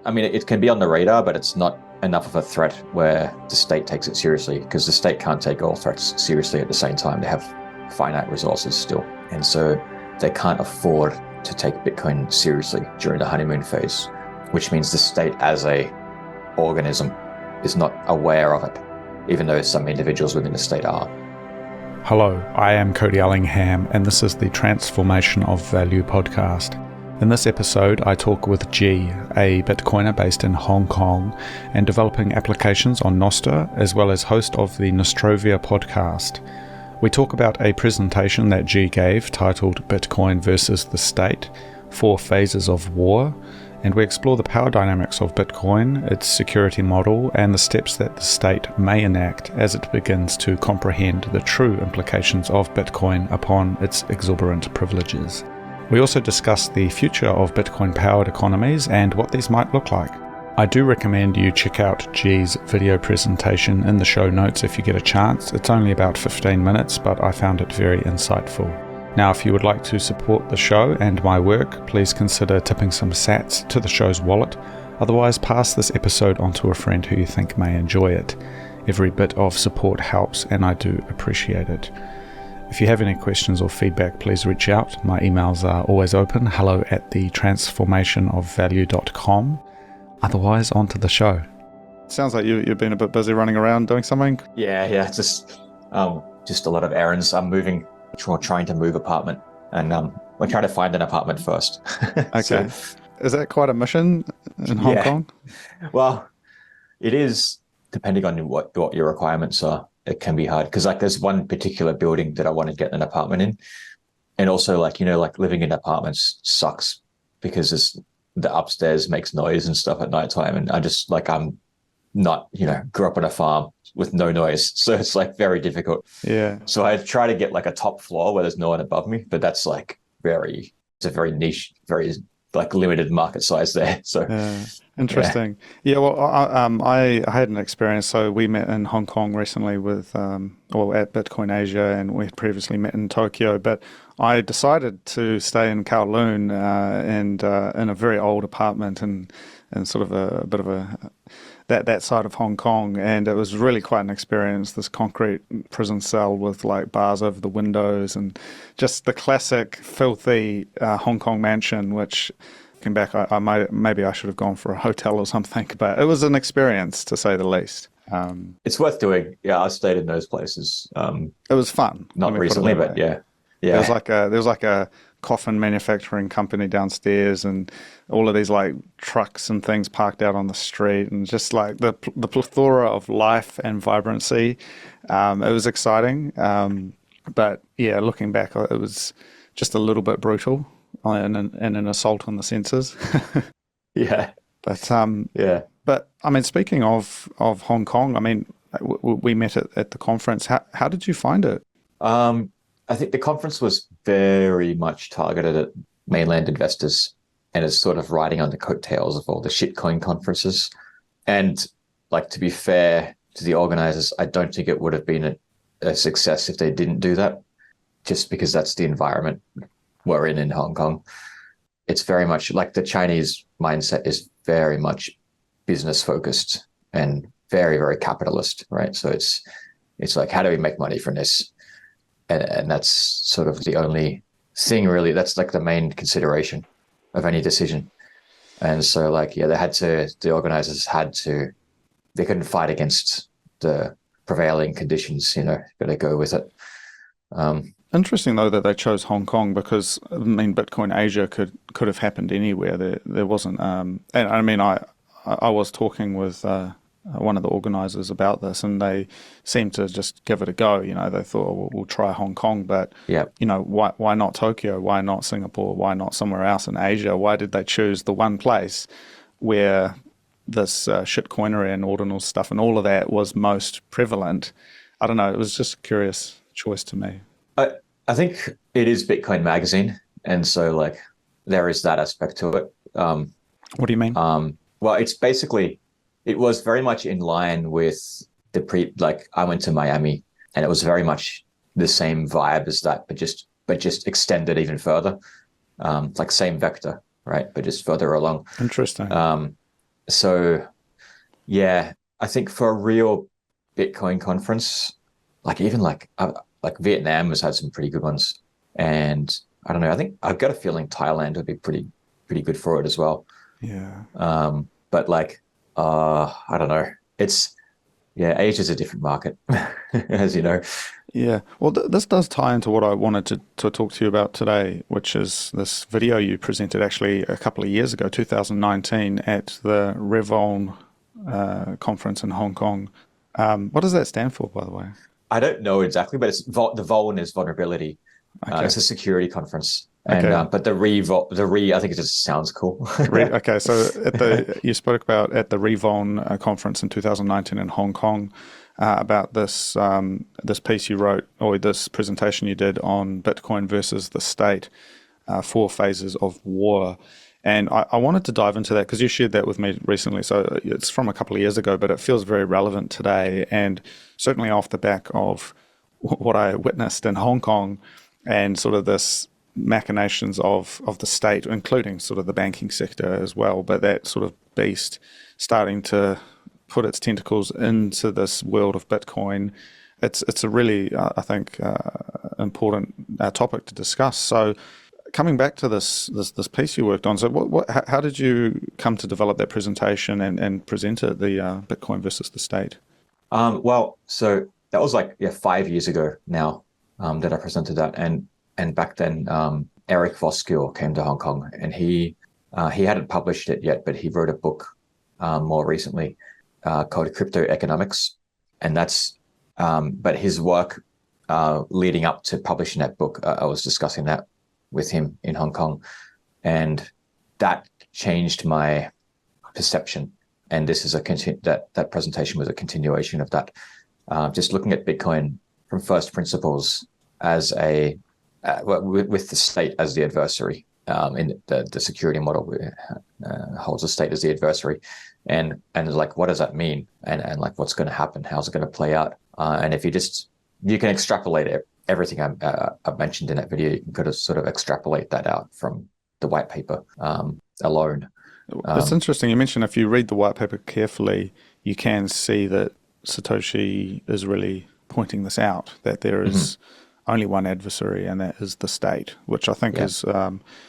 I mean, it can be on the radar, but it's not enough of a threat where the state takes it seriously, because the state can't take all threats seriously at the same time. They have finite resources still. And so they can't afford to take Bitcoin seriously during the honeymoon phase, which means the state as a organism is not aware of it, even though some individuals within the state are. Hello, I am Cody Ellingham, and this is the Transformation of Value podcast. In this episode, I talk with G, a Bitcoiner based in Hong Kong and developing applications on Nostr, as well as host of the Nostrovia Podcast. We talk about a presentation that G gave titled Bitcoin versus the State, 4 Phases of War, and we explore the power dynamics of Bitcoin, its security model, and the steps that the state may enact as it begins to comprehend the true implications of Bitcoin upon its exorbitant privileges. We also discuss the future of Bitcoin-powered economies and what these might look like. I do recommend you check out G's video presentation in the show notes if you get a chance. It's only about 15 minutes, but I found it very insightful. Now, if you would like to support the show and my work, please consider tipping some sats to the show's wallet. Otherwise, pass this episode on to a friend who you think may enjoy it. Every bit of support helps, and I do appreciate it. If you have any questions or feedback, please reach out. My emails are always open, hello@thetransformationofvalue.com. Otherwise, on to the show. Sounds like you've been a bit busy running around doing something. Yeah, just a lot of errands. I'm trying to move apartment, and we're trying to find an apartment first. Okay. So, is that quite a mission in Hong Kong? Well, it is, depending on what your requirements are. It can be hard because there's one particular building that I want to get an apartment in, and also living in apartments sucks because the upstairs makes noise and stuff at nighttime, and I just I'm not grew up on a farm with no noise, so it's very difficult. Yeah. So I try to get a top floor where there's no one above me, but that's it's a very niche, very limited market size there. So interesting. Yeah. Well, I had an experience. So we met in Hong Kong recently with at Bitcoin Asia, and we had previously met in Tokyo. But I decided to stay in Kowloon and in a very old apartment and sort of a bit of that side of Hong Kong, and it was really quite an experience. This concrete prison cell with bars over the windows and just the classic filthy Hong Kong mansion, which looking back, maybe I should have gone for a hotel or something, but it was an experience to say the least. It's worth doing. Yeah, I stayed in those places. It was fun. Not recently, but yeah. There was a coffin manufacturing company downstairs, and all of these trucks and things parked out on the street, and just the plethora of life and vibrancy. It was exciting, but yeah, looking back, it was just a little bit brutal and an assault on the senses. Yeah, but But I mean, speaking of Hong Kong, I mean, we met at the conference. How did you find it? I think the conference was very much targeted at mainland investors and is sort of riding on the coattails of all the shitcoin conferences. And to be fair to the organizers, I don't think it would have been a success if they didn't do that, just because that's the environment we're in Hong Kong. It's very much the Chinese mindset is very much business focused and very, very capitalist, right? So it's how do we make money from this? And that's sort of the only thing really, that's the main consideration of any decision. And so the organizers they couldn't fight against the prevailing conditions, got to go with it. Interesting though that they chose Hong Kong, because I mean, Bitcoin Asia could have happened anywhere. There wasn't, and I mean, I was talking with one of the organizers about this, and they seemed to just give it a go. They thought, we'll try Hong Kong, but why not Tokyo? Why not Singapore? Why not somewhere else in Asia? Why did they choose the one place where this shitcoinery and ordinal stuff and all of that was most prevalent? I don't know. It was just a curious choice to me. I think it is Bitcoin Magazine, and so there is that aspect to it. What do you mean? Well, it's basically, it was very much in line with I went to Miami, and it was very much the same vibe as that, but just extended even further, same vector, right? But just further along. Interesting. So yeah, I think for a real Bitcoin conference, like Vietnam has had some pretty good ones, and I don't know. I think I've got a feeling Thailand would be pretty good for it as well. Yeah. But like, I don't know. It's yeah, Asia's a different market, as you know. Yeah. Well, this does tie into what I wanted to talk to you about today, which is this video you presented actually a couple of years ago, 2019, at the Revon conference in Hong Kong. What does that stand for, by the way? I don't know exactly, but it's the Vol is vulnerability. Okay. It's a security conference, and Okay. but the re I think it just sounds cool. Okay. So you spoke about at the Revon conference in 2019 in Hong Kong about this piece you wrote, or this presentation you did on Bitcoin versus the state, four phases of war. And I wanted to dive into that because you shared that with me recently. So it's from a couple of years ago, but it feels very relevant today. And certainly off the back of what I witnessed in Hong Kong and sort of this machinations of the state, including sort of the banking sector as well. But that sort of beast starting to put its tentacles into this world of Bitcoin. It's a really, I think, important topic to discuss. So coming back to this piece you worked on, so how did you come to develop that presentation and present it, the Bitcoin versus the state? Well, so that was like 5 years ago now that I presented that, and back then Eric Voskuil came to Hong Kong, and he hadn't published it yet, but he wrote a book more recently called Crypto Economics, and that's but his work leading up to publishing that book, I was discussing that with him in Hong Kong, and that changed my perception. And this is that presentation was a continuation of that, just looking at Bitcoin from first principles as with the state as the adversary. In the security model holds the state as the adversary, and like, what does that mean, and like, what's going to happen, how's it going to play out, and if you can extrapolate everything I've mentioned in that video. You can kind of sort of extrapolate that out from the white paper alone. It's interesting. You mentioned if you read the white paper carefully, you can see that Satoshi is really pointing this out, that there is only one adversary, and that is the state, which I think is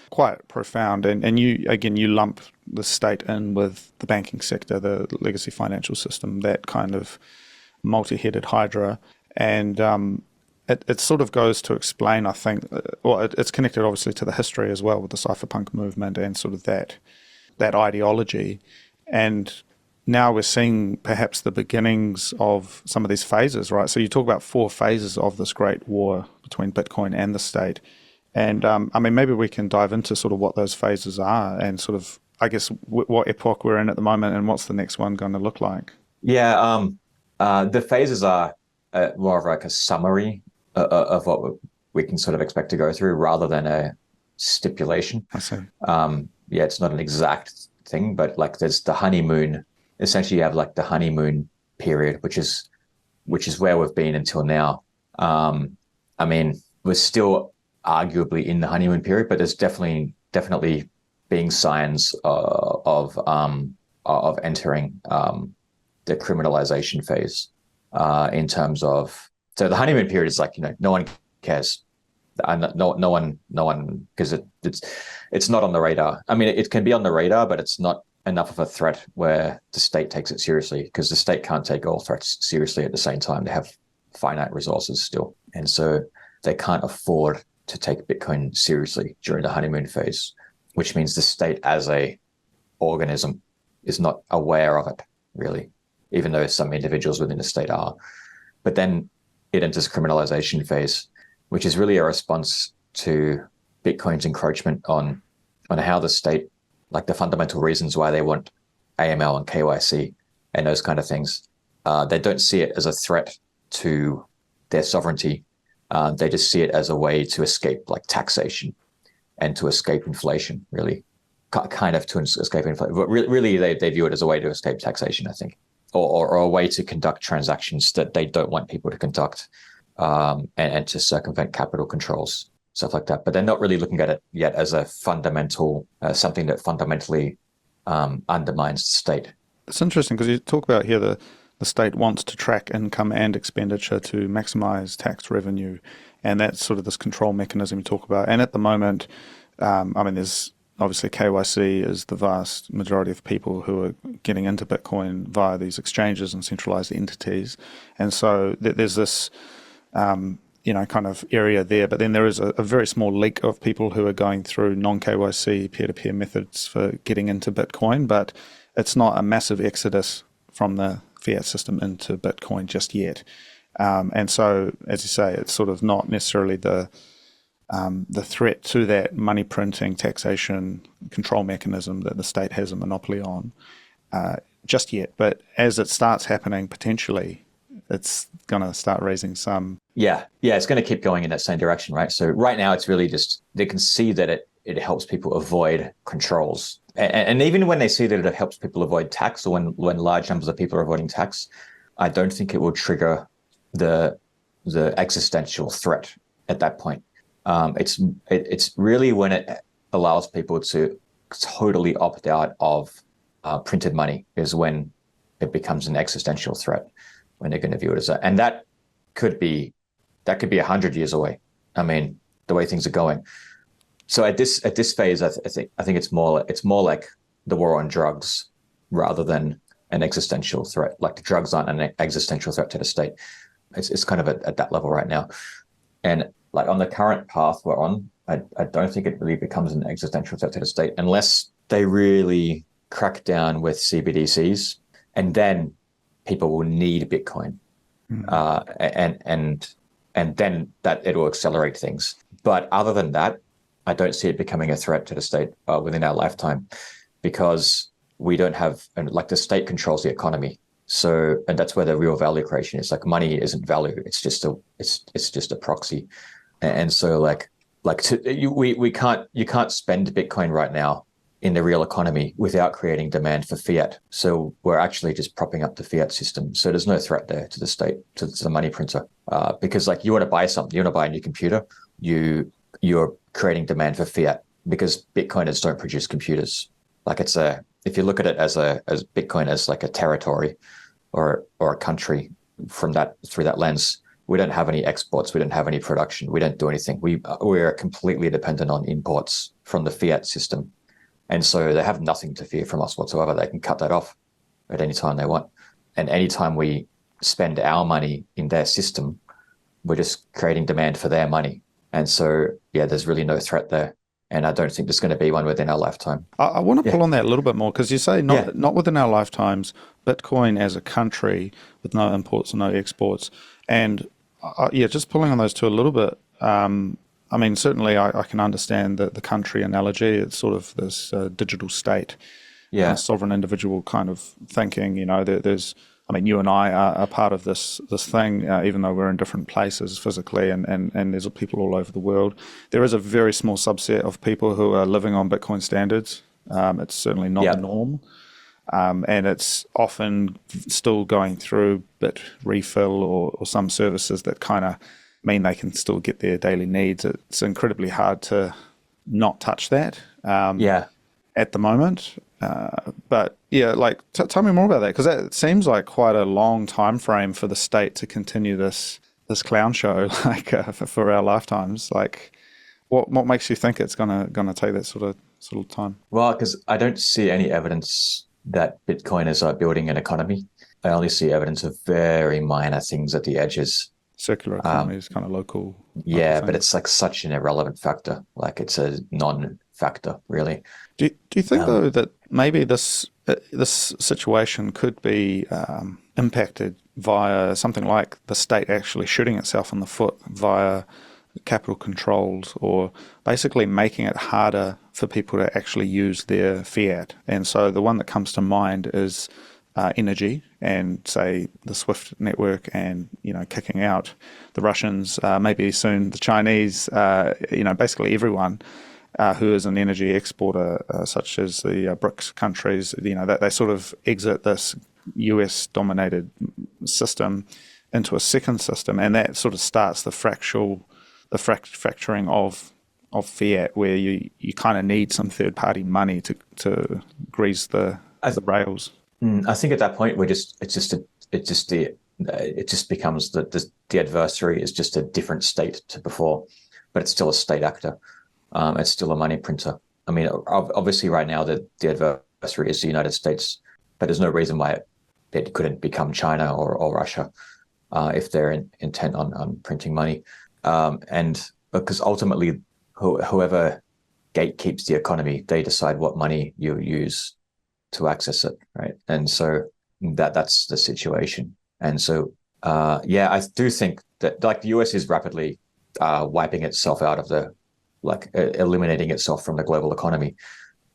quite profound. And you lump the state in with the banking sector, the legacy financial system, that kind of multi-headed hydra. And it sort of goes to explain, I think, it's connected obviously to the history as well with the cypherpunk movement and sort of that ideology. And now we're seeing perhaps the beginnings of some of these phases, right? So you talk about four phases of this great war between Bitcoin and the state. And I mean, maybe we can dive into sort of what those phases are and sort of, I guess, what epoch we're in at the moment and what's the next one going to look like. Yeah, the phases are more of like a summary of what we can sort of expect to go through rather than a stipulation. I see. Yeah, it's not an exact thing, but like there's the honeymoon. Essentially, you have like the honeymoon period, which is where we've been until now. I mean, we're still arguably in the honeymoon period, but there's definitely being signs of entering the criminalization phase in terms of. So the honeymoon period is like, no one cares. No one, because it's not on the radar. I mean, it can be on the radar, but it's not enough of a threat where the state takes it seriously, because the state can't take all threats seriously at the same time. They have finite resources still, and so they can't afford to take Bitcoin seriously during the honeymoon phase, which means the state as a organism is not aware of it really, even though some individuals within the state are. But then it enters criminalization phase, which is really a response to Bitcoin's encroachment on how the state, like the fundamental reasons why they want AML and KYC and those kind of things. They don't see it as a threat to their sovereignty. They just see it as a way to escape like taxation and to escape inflation, really. Kind of to escape inflation. But really they view it as a way to escape taxation, I think, or a way to conduct transactions that they don't want people to conduct. And to circumvent capital controls, stuff like that. But they're not really looking at it yet as a fundamental, something that fundamentally undermines the state. it's interesting because you talk about here the state wants to track income and expenditure to maximize tax revenue, and that's sort of this control mechanism you talk about. And at the moment, there's obviously KYC is the vast majority of people who are getting into Bitcoin via these exchanges and centralized entities, and so there's this kind of area there. But then there is a very small leak of people who are going through non-KYC peer-to-peer methods for getting into Bitcoin, but it's not a massive exodus from the fiat system into Bitcoin just yet. And so, as you say, it's sort of not necessarily the threat to that money printing taxation control mechanism that the state has a monopoly on just yet. But as it starts happening, potentially, it's going to start raising some. Yeah, it's going to keep going in that same direction, right? So right now, it's really just they can see that it helps people avoid controls. And even when they see that it helps people avoid tax, or when large numbers of people are avoiding tax, I don't think it will trigger the existential threat at that point. It's really when it allows people to totally opt out of printed money is when it becomes an existential threat, when they're going to view it as that. And that could be 100 years away. I mean, the way things are going. So at this phase, I think it's more like the war on drugs rather than an existential threat. Like the drugs aren't an existential threat to the state. It's kind of at that level right now. And like on the current path we're on, I don't think it really becomes an existential threat to the state unless they really crack down with CBDCs, and then people will need Bitcoin, and then that it will accelerate things. But other than that, I don't see it becoming a threat to the state within our lifetime, because we don't have, and like the state controls the economy. So, and that's where the real value creation is. Like money isn't value; it's just a proxy. And so, you can't spend Bitcoin right now in the real economy without creating demand for fiat. So we're actually just propping up the fiat system. So there's no threat there to the state, to the money printer, because like you want to buy something, you want to buy a new computer, you're creating demand for fiat, because Bitcoiners don't produce computers. Like if you look at it as Bitcoin as like a territory or a country through that lens, we don't have any exports, we don't have any production, we don't do anything. We're completely dependent on imports from the fiat system. And so they have nothing to fear from us whatsoever. They can cut that off at any time they want. And anytime we spend our money in their system, we're just creating demand for their money. And so, yeah, there's really no threat there. And I don't think there's going to be one within our lifetime. I want to pull on that a little bit more, because you say not within our lifetimes, Bitcoin as a country with no imports and no exports. And just pulling on those two a little bit. Certainly I can understand the country analogy. It's sort of this digital state, sovereign individual kind of thinking. There's, you and I are part of this thing, even though we're in different places physically, and there's people all over the world. There is a very small subset of people who are living on Bitcoin standards. It's certainly not the norm. And it's often still going through bit refill or some services that kind of mean they can still get their daily needs. It's incredibly hard to not touch that at the moment. But tell me more about that, because that seems like quite a long time frame for the state to continue this clown show for our lifetimes. Like, what makes you think it's gonna take that sort of time? Well, because I don't see any evidence that Bitcoiners are building an economy. I only see evidence of very minor things at the edges. Circular economy is kind of local. Yeah, but it's like such an irrelevant factor. Like it's a non-factor, really. Do you think though that maybe this situation could be impacted via something like the state actually shooting itself in the foot via capital controls, or basically making it harder for people to actually use their fiat? And so the one that comes to mind is energy, and say the SWIFT network, and kicking out the Russians, maybe soon the Chinese, basically everyone who is an energy exporter, such as the BRICS countries, that they sort of exit this US dominated system into a second system, and that sort of starts the fracturing of fiat, where you kind of need some third party money to grease the rails. I think at that point it just becomes the adversary is just a different state to before, but it's still a state actor. It's still a money printer. I mean, obviously, right now the adversary is the United States, but there's no reason why it couldn't become China or Russia if they're intent on printing money. And because ultimately, whoever gatekeeps the economy, they decide what money you use to access it, right? And so that's the situation. And so, I do think that like the US is rapidly wiping itself out of eliminating itself from the global economy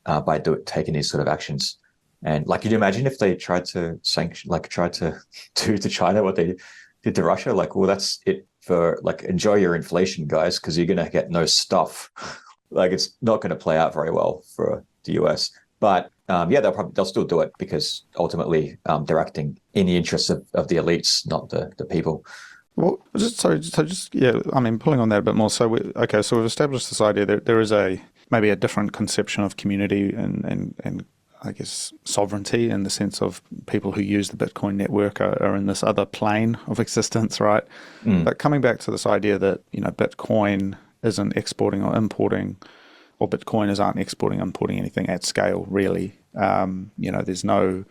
by taking these sort of actions. And like, you'd imagine if they tried to do to China what they did to Russia, like, well, that's it for like, enjoy your inflation, guys, because you're going to get no stuff. Like, it's not going to play out very well for the US. But they'll still do it because ultimately they're acting in the interests of the elites, not the people. Well, I mean, pulling on that a bit more. So we've established this idea that there is maybe a different conception of community and I guess sovereignty in the sense of people who use the Bitcoin network are in this other plane of existence, right? But coming back to this idea that, Bitcoin isn't exporting or importing, or Bitcoiners aren't exporting or importing anything at scale, really. There's no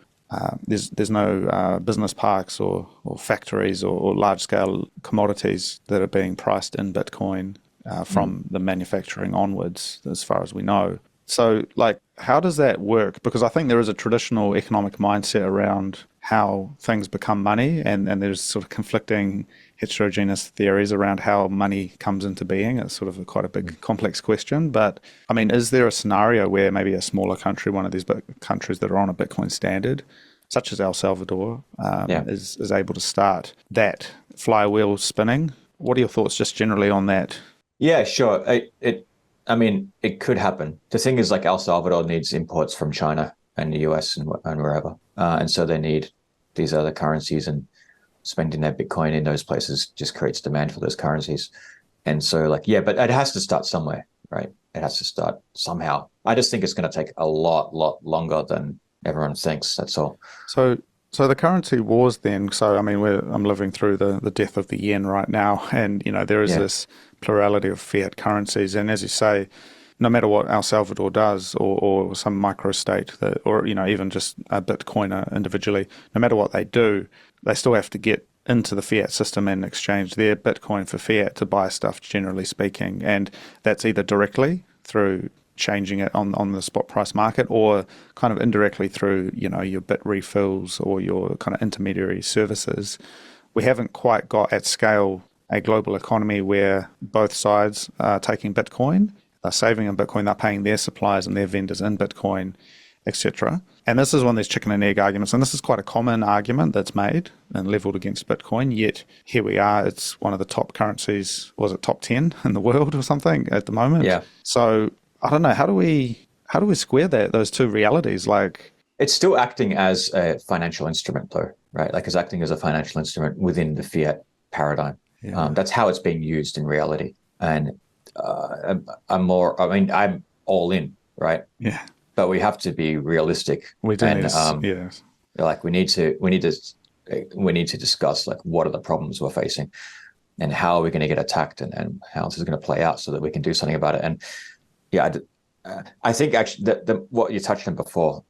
business parks or factories or large-scale commodities that are being priced in Bitcoin from the manufacturing onwards, as far as we know. So, like, how does that work? Because I think there is a traditional economic mindset around how things become money, and there's sort of conflicting heterogeneous theories around how money comes into being. It's sort of quite a big, complex question. But, I mean, is there a scenario where maybe a smaller country, one of these countries that are on a Bitcoin standard, such as El Salvador, is able to start that flywheel spinning? What are your thoughts just generally on that? Yeah, sure. It could happen. The thing is, like, El Salvador needs imports from China and the US and wherever. And so they need these other currencies, and spending their Bitcoin in those places just creates demand for those currencies. And so, like, but it has to start somewhere, right? It has to start somehow. I just think it's going to take a lot longer than everyone thinks. That's all. So the currency wars then, so I mean, I'm living through the death of the yen right now, and there is this plurality of fiat currencies, and as you say, no matter what El Salvador does, or some microstate that, or even just a Bitcoiner individually, no matter what they do, they still have to get into the fiat system and exchange their Bitcoin for fiat to buy stuff, generally speaking, and that's either directly through changing it on the spot price market, or kind of indirectly through your bit refills or your kind of intermediary services. We haven't quite got at scale a global economy where both sides are taking Bitcoin, they're saving in Bitcoin, they're paying their suppliers and their vendors in Bitcoin, etc. And this is one of these chicken and egg arguments, and this is quite a common argument that's made and leveled against Bitcoin, yet here we are, it's one of the top currencies, was it top 10 in the world or something at the moment? Yeah. So I don't know, how do we square those two realities? Like, it's still acting as a financial instrument, though, right? Like, it's acting as a financial instrument within the fiat paradigm. Yeah. That's how it's being used in reality. And I'm all in, right? Yeah. But we have to be realistic. We do. Like, we need to discuss, like, what are the problems we're facing, and how are we going to get attacked, and how this is going to play out so that we can do something about it. And I think actually that what you touched on before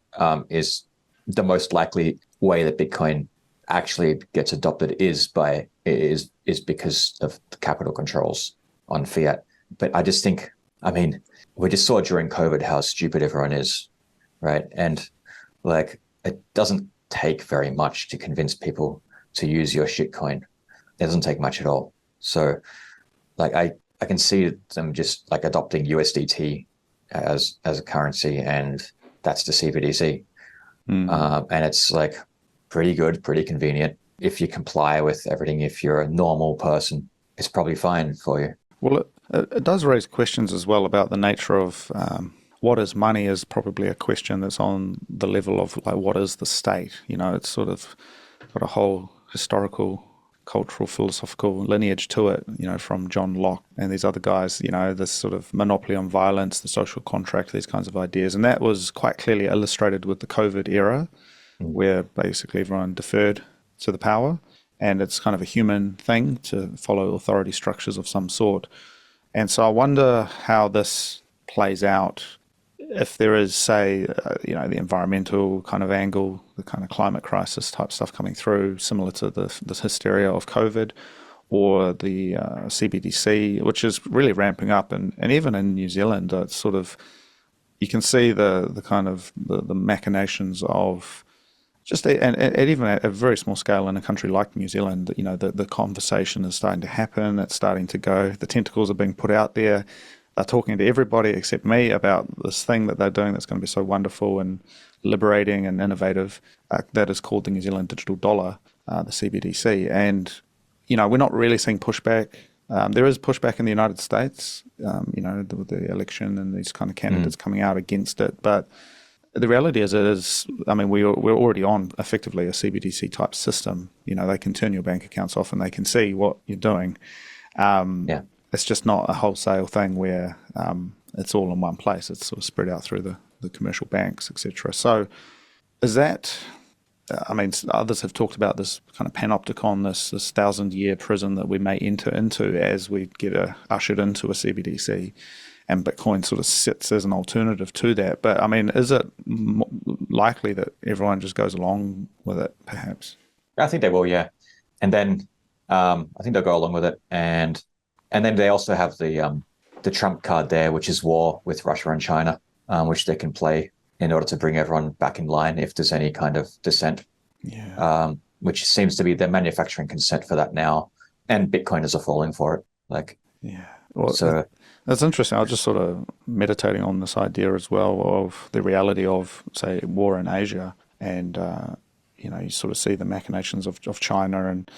is the most likely way that Bitcoin actually gets adopted is because of the capital controls on fiat. But I just think, we just saw during COVID how stupid everyone is, right? And like, it doesn't take very much to convince people to use your shitcoin. It doesn't take much at all. So, like, I can see them just like adopting USDT as a currency, and that's the CBDC. And it's like pretty good, pretty convenient. If you comply with everything, if you're a normal person, it's probably fine for you. Well, it does raise questions as well about the nature of what is money is probably a question that's on the level of, like, what is the state? It's sort of got a whole historical, cultural, philosophical lineage to it, from John Locke and these other guys, this sort of monopoly on violence, the social contract, these kinds of ideas. And that was quite clearly illustrated with the COVID era, where basically everyone deferred to the power, and it's kind of a human thing to follow authority structures of some sort. And so I wonder how this plays out if there is, say, the environmental kind of angle, the kind of climate crisis type stuff coming through, similar to this hysteria of COVID, or the CBDC, which is really ramping up. And even in New Zealand, it's sort of, you can see the kind of the machinations of just, and even at a very small scale in a country like New Zealand, the conversation is starting to happen. It's starting to go. The tentacles are being put out there. They're talking to everybody except me about this thing that they're doing that's going to be so wonderful and liberating and innovative. That is called the New Zealand Digital Dollar, the CBDC. And, we're not really seeing pushback. There is pushback in the United States, with the election and these kind of candidates coming out against it. But the reality is, we're already on effectively a CBDC type system. They can turn your bank accounts off and they can see what you're doing. It's just not a wholesale thing where it's all in one place. It's sort of spread out through the commercial banks, etc. So is that, others have talked about this kind of panopticon, this 1,000-year prison that we may enter into as we get ushered into a CBDC. And Bitcoin sort of sits as an alternative to that. But, is it likely that everyone just goes along with it, perhaps? I think they will, yeah. And then I think they'll go along with it. And then they also have the trump card there, which is war with Russia and China, which they can play in order to bring everyone back in line if there's any kind of dissent. Yeah. Which seems to be they're manufacturing consent for that now. And Bitcoiners are falling for it. Yeah. Well, so that's interesting. I was just sort of meditating on this idea as well of the reality of, say, war in Asia. And, you sort of see the machinations of China. And,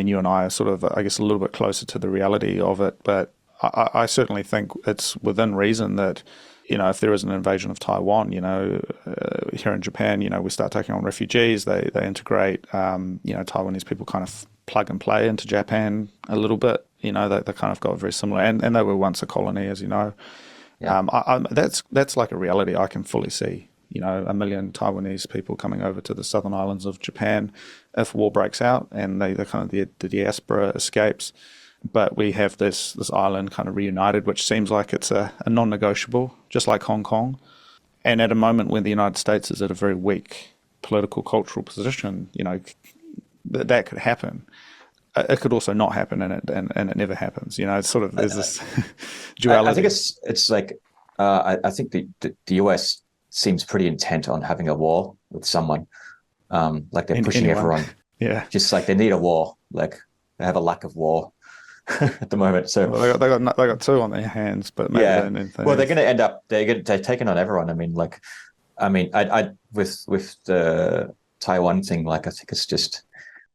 you and I are sort of, I guess, a little bit closer to the reality of it. But I certainly think it's within reason that, if there is an invasion of Taiwan, here in Japan, we start taking on refugees, they integrate, Taiwanese people kind of plug and play into Japan a little bit. They kind of got very similar, and they were once a colony, as you know. Yeah. That's like a reality I can fully see. 1 million Taiwanese people coming over to the southern islands of Japan if war breaks out and they kind of the diaspora escapes. But we have this island kind of reunited, which seems like it's a non-negotiable, just like Hong Kong. And at a moment when the United States is at a very weak political, cultural position, that could happen. It could also not happen, and it never happens. It's sort of there's this duality. I think it's like I think the US seems pretty intent on having a war with someone. Like they're pushing everyone. Yeah, just like they need a war. Like they have a lack of war at the moment. So well, they got two on their hands, but maybe well, they're going to end up they're taking on everyone. I with the Taiwan thing, like I think it's just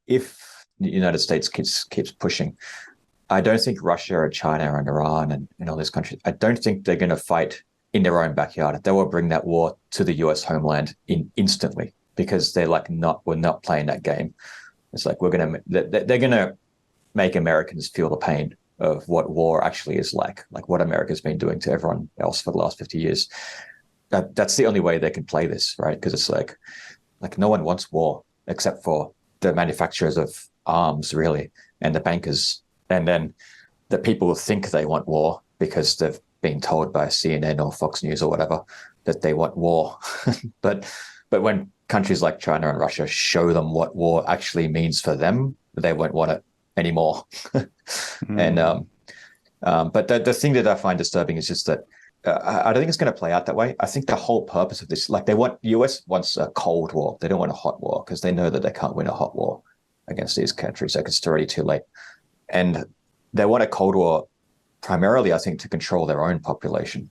if the United States keeps pushing, I don't think Russia or China and Iran and all these countries, I don't think they're going to fight in their own backyard. They will bring that war to the US homeland instantly because they're like we're not playing that game. It's like they're going to make Americans feel the pain of what war actually is like what America's been doing to everyone else for the last 50 years. That's the only way they can play this, right? Because it's like no one wants war except for the manufacturers of arms, really, and the bankers. And then the people who think they want war because they've been told by CNN or Fox News or whatever that they want war. But when countries like China and Russia show them what war actually means for them, they won't want it anymore. And but the thing that I find disturbing is just that I don't think it's going to play out that way. I think the whole purpose of this, the US wants a cold war. They don't want a hot war because they know that they can't win a hot war against these countries. Like it's already too late. And they want a cold war primarily, I think, to control their own population,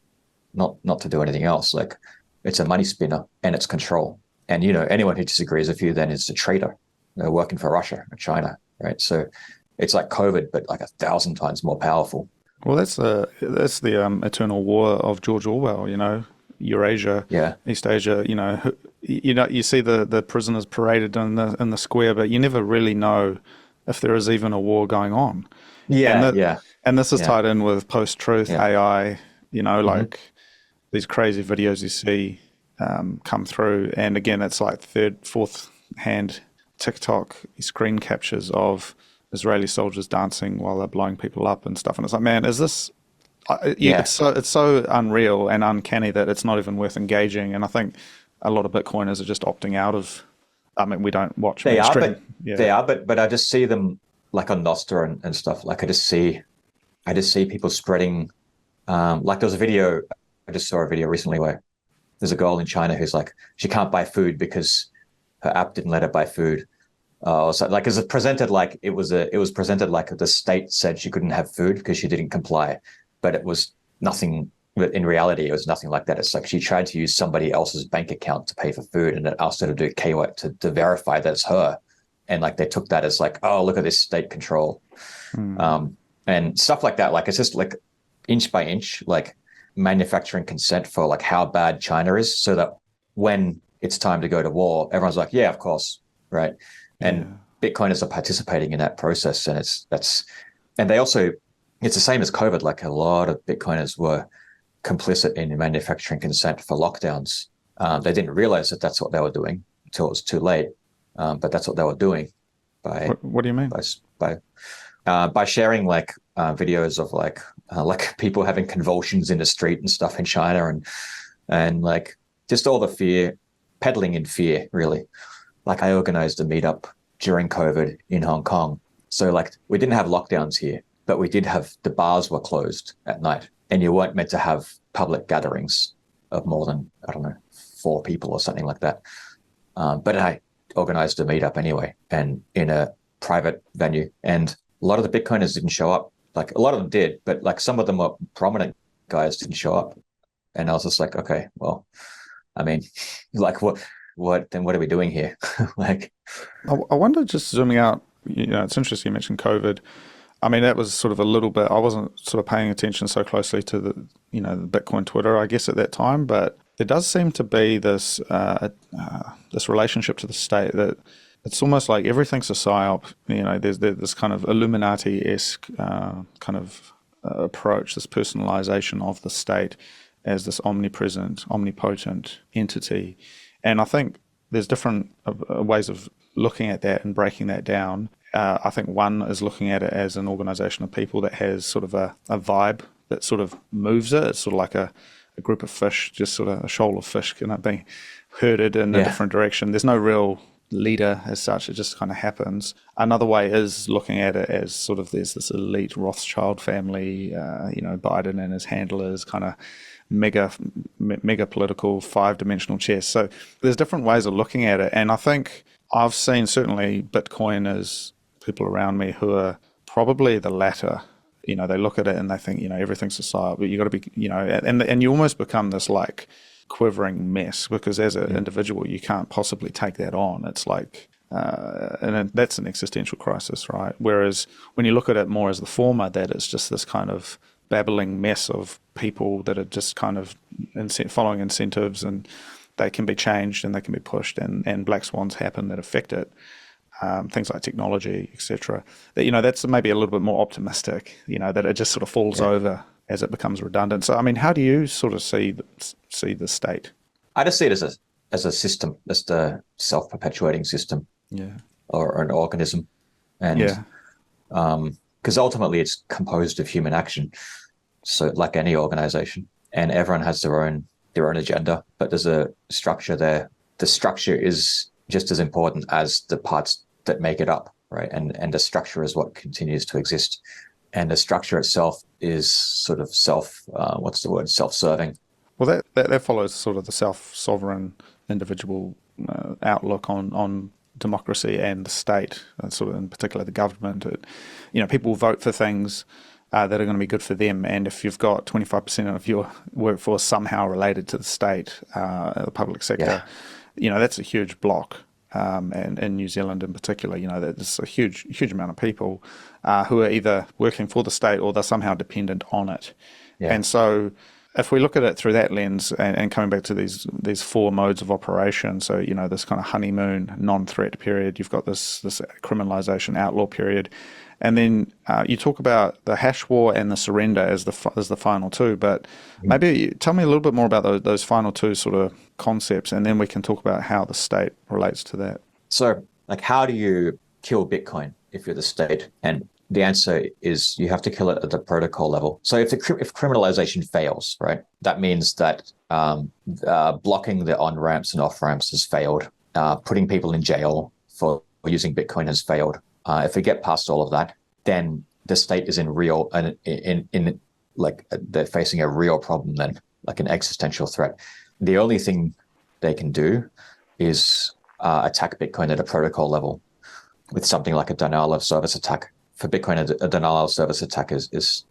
not to do anything else. Like it's a money spinner and it's control. And, anyone who disagrees with you then is a traitor. They're working for Russia or China, right? So it's like COVID, but like 1,000 times more powerful. Well, that's the eternal war of George Orwell. Eurasia, East Asia. You see the prisoners paraded in the square, but you never really know if there is even a war going on. And this is tied in with post-truth AI. Like these crazy videos you see come through. And again, it's like third, fourth hand TikTok screen captures of Israeli soldiers dancing while they're blowing people up and stuff. And it's like, man, is this... Yeah, it's so unreal and uncanny that it's not even worth engaging. And I think a lot of Bitcoiners are just opting out of... I mean, we don't watch they are, mainstream. but they are, but I just see them like on Nostr and stuff. Like I just see people spreading. Like there was a video, I just saw a video recently where there's a girl in China who's like, she can't buy food because her app didn't let her buy food. So like, is it presented like it was presented like the state said she couldn't have food because she didn't comply, but it was nothing. But in reality, it was nothing like that. It's like she tried to use somebody else's bank account to pay for food, and it asked her to do KY to verify that it's her. And like they took that as like, oh, look at this state control, and stuff like that. Like it's just like inch by inch, like manufacturing consent for like how bad China is, so that when it's time to go to war, everyone's like, yeah, of course, right? And Bitcoiners are participating in that process, and and they also, it's the same as COVID. Like a lot of Bitcoiners were complicit in manufacturing consent for lockdowns. They didn't realize that that's what they were doing until it was too late. But that's what they were doing by. What do you mean? By sharing like videos of like people having convulsions in the street and stuff in China, and like just all the fear, peddling in fear, really. Like I organized a meetup during COVID in Hong Kong. So like we didn't have lockdowns here, but we did have, the bars were closed at night, and you weren't meant to have public gatherings of more than, I don't know, 4 people or something like that. But I organized a meetup anyway, and in a private venue, and a lot of the Bitcoiners didn't show up. Like a lot of them did, but like some of them were prominent guys didn't show up. And I was just like, okay, well, I mean, like what are we doing here? Like, I wonder, just zooming out, it's interesting you mentioned COVID. I mean, that was sort of a little bit, I wasn't sort of paying attention so closely to the Bitcoin Twitter, I guess, at that time, but there does seem to be this this relationship to the state that it's almost like everything's a psyop. There's this kind of Illuminati-esque kind of approach, this personalization of the state as this omnipresent, omnipotent entity. And I think there's different ways of looking at that and breaking that down. I think one is looking at it as an organization of people that has sort of a vibe that sort of moves it. It's sort of like a group of fish, just sort of a shoal of fish kind of being herded in a different direction. There's no real leader as such. It just kind of happens. Another way is looking at it as sort of there's this elite Rothschild family, Biden and his handlers, kind of mega political 5-dimensional chess. So there's different ways of looking at it. And I think I've seen certainly Bitcoiners, people around me who are probably the latter. They look at it and they think, everything's a psyop, but you got to be, and you almost become this like quivering mess, because as an individual, you can't possibly take that on. It's like, and that's an existential crisis, right? Whereas when you look at it more as the former, that it's just this kind of babbling mess of people that are just kind of following incentives, and they can be changed and they can be pushed, and black swans happen that affect it. Things like technology, etc. That's maybe a little bit more optimistic. That it just sort of falls over as it becomes redundant. So, I mean, how do you sort of see the state? I just see it as a system, just a self-perpetuating system, or an organism, and because ultimately it's composed of human action. So, like any organization, and everyone has their own agenda, but there's a structure there. The structure is just as important as the parts that make it up, right? And the structure is what continues to exist. And the structure itself is sort of self-serving. Well, that follows sort of the self-sovereign individual outlook on democracy and the state, sort of in particular the government. People vote for things that are going to be good for them. And if you've got 25% of your workforce somehow related to the state, the public sector, that's a huge block. And in New Zealand in particular, there's a huge amount of people who are either working for the state or they're somehow dependent on it. Yeah. And so if we look at it through that lens, and coming back to these 4 modes of operation, so, this kind of honeymoon, non-threat period, you've got this criminalization outlaw period, And then you talk about the hash war and the surrender as the final two, but maybe tell me a little bit more about those final two sort of concepts, and then we can talk about how the state relates to that. So, like, how do you kill Bitcoin if you're the state? And the answer is you have to kill it at the protocol level. So if criminalization fails, right, that means that blocking the on-ramps and off-ramps has failed. Putting people in jail for using Bitcoin has failed. If we get past all of that, then the state is they're facing a real problem then, like an existential threat. The only thing they can do is attack Bitcoin at a protocol level with something like a denial of service attack. For Bitcoin, a denial of service attack is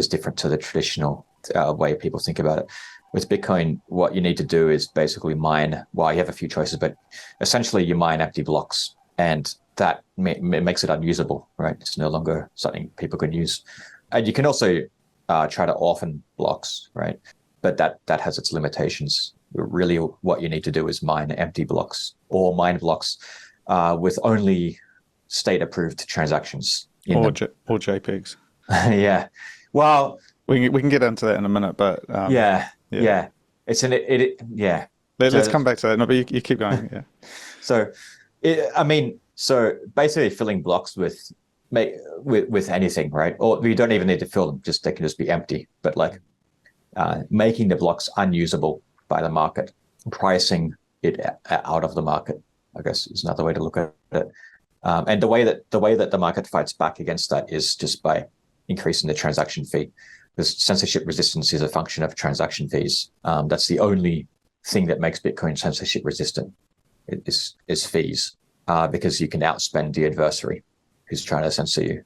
different to the traditional way people think about it. With Bitcoin, what you need to do is basically mine. Well, you have a few choices, but essentially you mine empty blocks, and that makes it unusable, right? It's no longer something people can use. And you can also try to orphan blocks, right? But that has its limitations. Really, what you need to do is mine empty blocks or mine blocks with only state-approved transactions. Or JPEGs. Yeah. Well, we can get into that in a minute, but yeah. It's yeah. Let's come back to that. No, but you keep going. Yeah. So basically filling blocks with anything, right? Or you don't even need to fill them; they can just be empty. But like making the blocks unusable by the market, pricing it out of the market, I guess is another way to look at it. And the way that the market fights back against that is just by increasing the transaction fee, because censorship resistance is a function of transaction fees. That's the only thing that makes Bitcoin censorship resistant is fees, because you can outspend the adversary who's trying to censor you,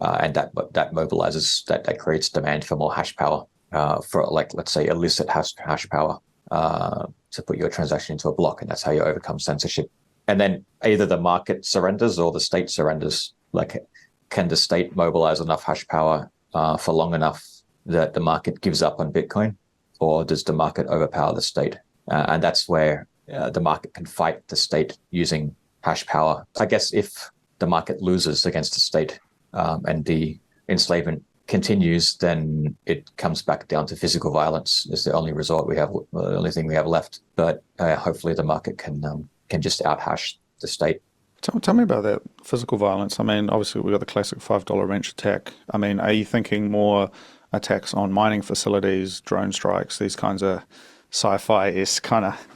and that mobilizes that creates demand for more hash power, for, like, let's say, illicit hash power to put your transaction into a block, and that's how you overcome censorship. And then either the market surrenders or the state surrenders. Like, can the state mobilize enough hash power for long enough that the market gives up on Bitcoin, or does the market overpower the state? And that's where the market can fight the state using hash power. I guess if the market loses against the state and the enslavement continues, then it comes back down to physical violence. Is the only resort we have, the only thing we have left. But hopefully the market can just outhash the state. Tell me about that physical violence. I mean, obviously we've got the classic $5 wrench attack. I mean, are you thinking more attacks on mining facilities, drone strikes, these kinds of sci-fi-esque kind of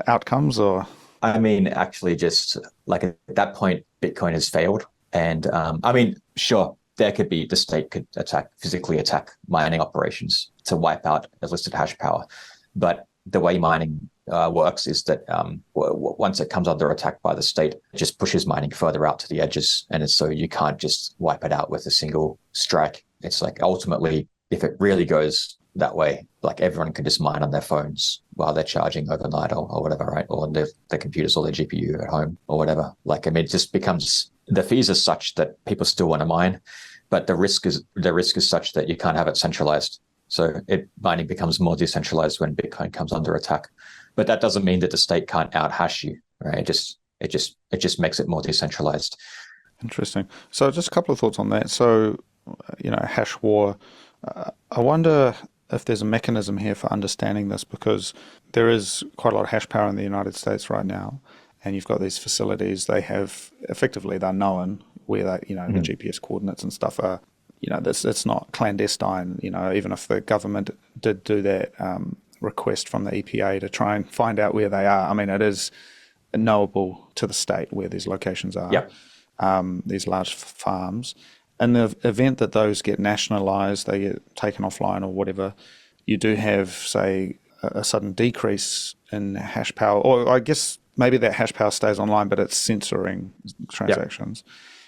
outcomes? Or I mean, actually, just like at that point, Bitcoin has failed. And I mean, sure, the state could physically attack mining operations to wipe out illicit hash power. But the way mining works is that once it comes under attack by the state, it just pushes mining further out to the edges. And so you can't just wipe it out with a single strike. It's like, ultimately, if it really goes that way, like, everyone can just mine on their phones while they're charging overnight or whatever, right? Or on their computers or their GPU at home or whatever. Like, I mean, it just becomes, the fees are such that people still want to mine, but the risk is such that you can't have it centralized. So mining becomes more decentralized when Bitcoin comes under attack. But that doesn't mean that the state can't out-hash you, right? It just makes it more decentralized. Interesting. So just a couple of thoughts on that. So, hash war. I wonder if there's a mechanism here for understanding this, because there is quite a lot of hash power in the United States right now, and you've got these facilities. They have, effectively, they're known where the GPS coordinates and stuff are. It's not clandestine. Even if the government did do that request from the EPA to try and find out where they are, I mean, it is knowable to the state where these locations are. Yep. These large farms. In the event that those get nationalized, they get taken offline or whatever, you do have, say, a sudden decrease in hash power, or I guess maybe that hash power stays online, but it's censoring transactions.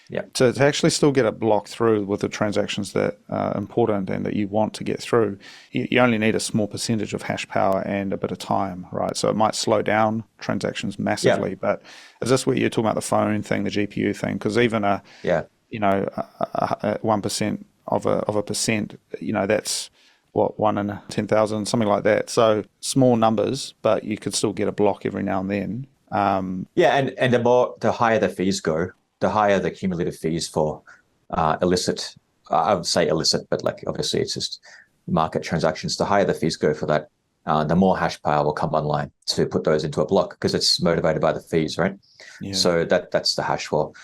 Yep. To actually still get a block through with the transactions that are important and that you want to get through, you only need a small percentage of hash power and a bit of time, right? So it might slow down transactions massively. Yep. But is this where you're talking about the phone thing, the GPU thing? Because even a 1% of a percent, that's what, 1 in 10,000, something like that. So small numbers, but you could still get a block every now and then. And the higher the fees go, the higher the cumulative fees for illicit, I would say illicit, but like obviously it's just market transactions. The higher the fees go for that, the more hash power will come online to put those into a block because it's motivated by the fees, right? Yeah. So that's the hash wall.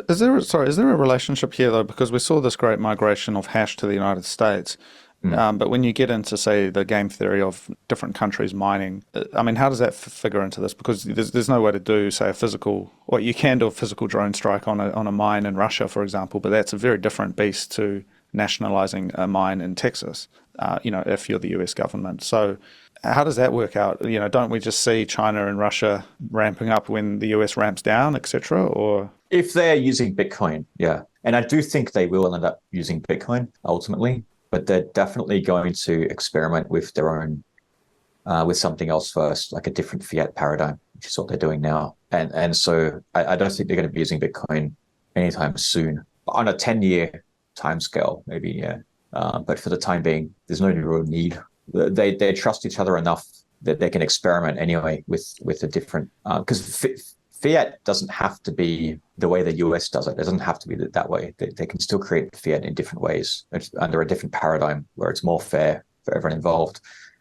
Is there a relationship here though? Because we saw this great migration of hash to the United States. But when you get into, say, the game theory of different countries mining, I mean, how does that figure into this? Because there's no way to do, say, you can do a physical drone strike on a mine in Russia, for example, but that's a very different beast to nationalizing a mine in Texas, if you're the US government. So how does that work out? Don't we just see China and Russia ramping up when the US ramps down, etc.? Or if they're using Bitcoin, yeah. And I do think they will end up using Bitcoin ultimately, but they're definitely going to experiment with their own, with something else first, like a different fiat paradigm, which is what they're doing now. And so I don't think they're going to be using Bitcoin anytime soon. On a 10-year timescale, maybe, yeah. But for the time being, there's no real need. They trust each other enough that they can experiment anyway with a different, because fiat doesn't have to be the way the US does it. It doesn't have to be that way. They can still create fiat in different ways under a different paradigm where it's more fair for everyone involved.